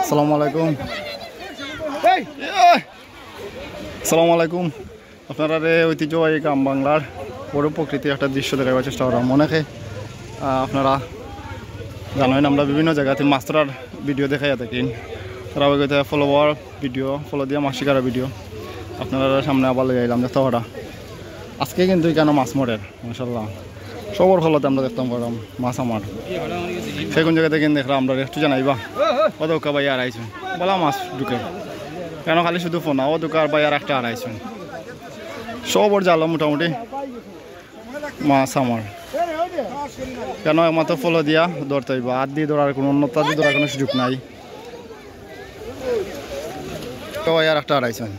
আসসালামু আলাইকুম। আসসালামু আলাইকুম। আপনারা ঐতিহ্যবাহী গ্রাম বাংলার বড় প্রকৃতি একটা দৃশ্য দেখাবার চেষ্টা করলাম। অনেকে আপনারা জানেন আমরা বিভিন্ন জায়গাতে মাছ ধরার ভিডিও দেখাই থাকি, তারা ফলোয়ার ভিডিও ফলো দিয়া মাছ শিকার ভিডিও আপনারা সামনে আবার লেগে এলাম দেখতে পারা। আজকে কিন্তু এখানে মাছ মরের মাশাআল্লাহ সবর ফলতে আমরা দেখতাম পারলাম মাছ আমার সেই কোন জায়গাতে কিন্তু দেখলাম আমরা একটু জানাইবা ও দোকা ভাই আর আইসুন বলা মাছ ঢুকে কেন খালি শুধু ফোনা ও দোকার ভাই আর একটা আর আইসুন সবর জালো মোটামুটি মাছ আমার কেন একমাত্র ফলো দিয়া ধরতে হইবা হাত দিয়ে ধরার কোনো অন্যতা দিয়ে ধরার কোনো সুযোগ নাই। তো ভাই আর একটা আর আইসুন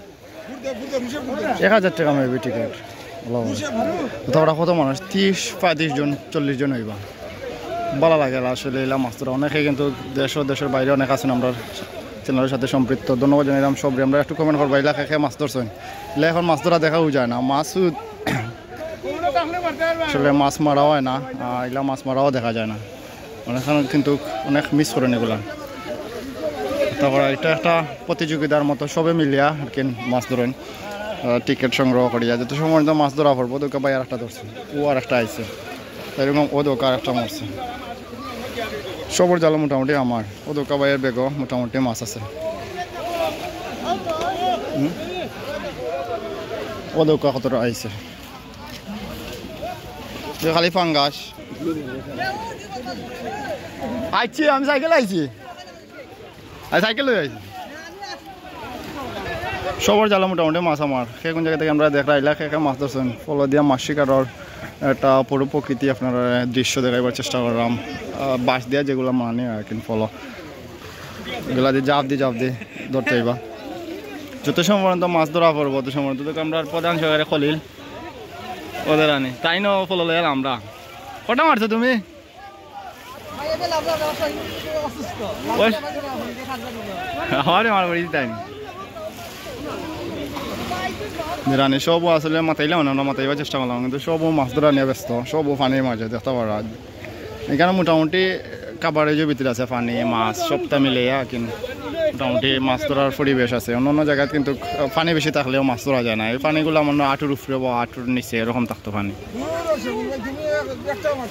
1000 টাকা মেবি টিকিট তোমরা কত মানুষ 30-35 জন 40 জন হইবা ভালো লাগে আসলে এলাম মাছ ধরা। অনেকে কিন্তু দেশের বাইরে অনেক আছেন আমরা চ্যানেলের সাথে সম্পৃক্ত। ধন্যবাদ জানাইলাম সব আমরা একটু কমেন্ট করবা এলা খেয়ে মাছ ধরছেন এলে এখন মাছ ধরা দেখাও যায় না, মাছ আসলে মাছ মারাও হয় না, এলা মাছ মারাও দেখা যায় না অনেক কিন্তু অনেক মিস করেন এগুলা। তারপরে এটা একটা প্রতিযোগিতার মতো সবে মিলিয়া আর কি মাছ ধরেন টিকিট সংগ্রহ করিয়া যত সময় তো মাছ ধরা পড়বো দোকা ভাই আর একটা ধরছে ও আর একটা আইসে এরকম ও দোকা আর একটা মরছে সবর জাল মোটামুটি আমার ও দোকা ভাইয়ের বেগও মোটামুটি মাছ আছে। ও দোকা কতটা আইসে খালি ফাঙ্গাস আইছি আমি সাইকেল আইছি সাইকেল লই আইছি সবর জাল মোটামুটি মাছ আমার সে কোন জায়গা থেকে আমরা দেখা এলা খেয়ে মাছ ধরছেন ফলো দিয়া মাছ শিকারের একটা পুরো প্রকৃতি আপনার দৃশ্য দেখাইবার চেষ্টা করলাম বাঁশ দিয়া যেগুলো মানে আর কি ফলো এগুলা দিয়ে জাপ দিয়ে ধরতে হইবা যত সময় পর্যন্ত মাছ ধরা পড়বো তত সময় পর্যন্ত আমরা প্রধান সহকারে খলিল ওদের আনি তাই না ফলো লইয়াল আমরা কটা মারছো তুমি আমার মার করি তাই রানি সবও আসলে মাতাইলাম না আমরা মাতাইবার চেষ্টা করলাম কিন্তু সবও মাছ ধরা নিয়ে ব্যস্ত সবও পানির মাঝে দেখতে পারা। এখানে মোটামুটি কাভারেজের ভিতরে আছে পানি মাছ সবটা মিলে কিন্তু মোটামুটি মাছ ধরার পরিবেশ আছে। অন্য জায়গায় কিন্তু পানি বেশি থাকলেও মাছ ধরা যায় না, এই পানিগুলো আমার আঁটুর উপরে বা আঁটুর নিচে এরকম থাকতো পানি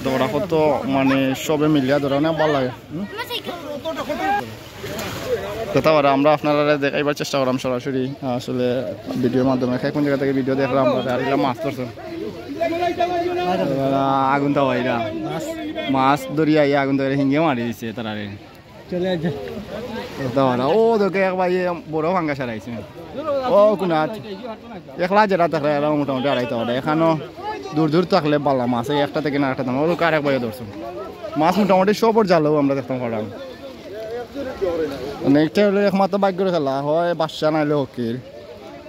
ধরা কত মানে সবে মিলিয়া ধরা না ভালো লাগে দেখতে পারা। আমরা আপনারা দেখাইবার চেষ্টা করলাম সরাসরি আসলে ভিডিওর মাধ্যমে কোন জায়গা থেকে ভিডিও দেখলাম আমরা মাছ ধরছে আগুন তো ভাইরা মাছ ধরিয়া আগুন ধরে হিঙ্গে মারি দিচ্ছে তারা ও তোকে একবার বড় ভাঙ্গা সারাইছে ও কোনাত একলা যেটা থাকলে মোটামুটি আড়াইতে পারে এখানেও দূর থাকলে বালা মাছ এই একটা থেকে না একটা দাম ওর কার একবার ধরছো মাছ মোটামুটি সবর জালেও আমরা দেখতাম পারলাম। নেক্সট হলে একমাত্র ভাগ্যের খেলা হয় বাচ্চা নাইলে হকির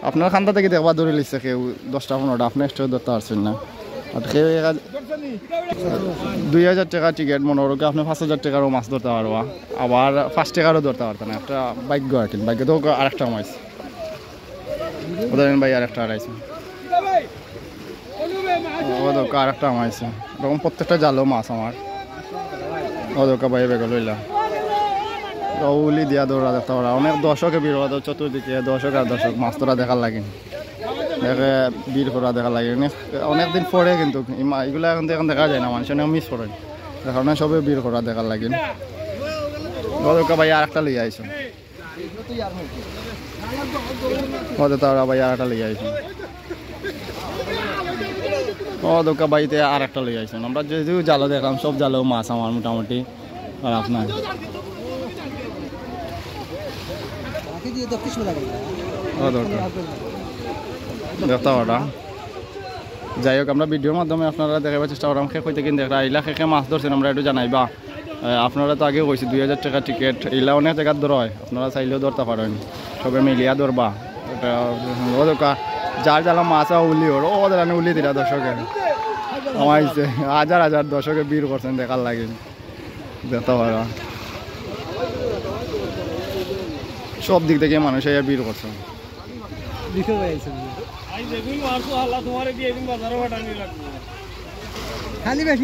আপনার খান্তা থেকে দেখবা ধরে লিখছে কেউ 10টা-15টা আপনি এক্সট্রা ধরতে পারছেন না আর কেউ 2000 টাকা টিকিট মনে করো আপনি 5000 টাকারও মাছ ধরতে পারবা আবার 5 টাকারও ধরতে পারতেন একটা ভাগ্য আর কি ভাগ্য তো আরেকটা মাছ ওদের ভাই আরেকটা আড়াইছে ও দোকা আরেকটা মাইছে এরকম প্রত্যেকটা জালও মাছ আমার ও দোকা ভাই বেগ লইলাম উলি দিয়া দৌড়া দেখতে পারা অনেক দর্শকে ভিড় হওয়া চতুর্দিকে দর্শক আর দর্শক মাছ ধরা দেখার লাগে দেখে ভিড় করা দেখার লাগে অনেকদিন পরে কিন্তু এগুলো এখন দেখা যায় না মানুষ অনেক মিস করেন কারণে সবে ভিড় করা দেখার লাগে ওদেরকে ভাই আর একটা লিয়ে আইসুন ওদের তারা ভাই আর একটা লিয়ে আইসুন ওদেরকে ভাইতে আর একটা লিয়ে আইসুন আমরা যেহেতু জালো দেখলাম সব জালো মাছ আমার মোটামুটি আর আপনার দেখতে পারা যাই হোক আমরা ভিডিওর মাধ্যমে আপনারা দেখাবার চেষ্টা করলাম খেয়ে হইতে কিন্তু দেখা এলা খেয়ে মাছ ধরছেন আমরা একটু জানাইবা আপনারা তো আগে কইছি 2000 টাকা টিকিট এলা অনেক জায়গায় ধরা হয় আপনারা চাইলেও ধরতে পারেন সবে মিলিয়া ধরবা ওটা যার জ্বালা মাছ উলি ওর ওদের উলি দিলা দর্শকে আমার হাজার দর্শকে ভিড় করছেন দেখার লাগে দেখতে পারা সব দিক থেকে মানুষ ভিড় করছে খালি বেশি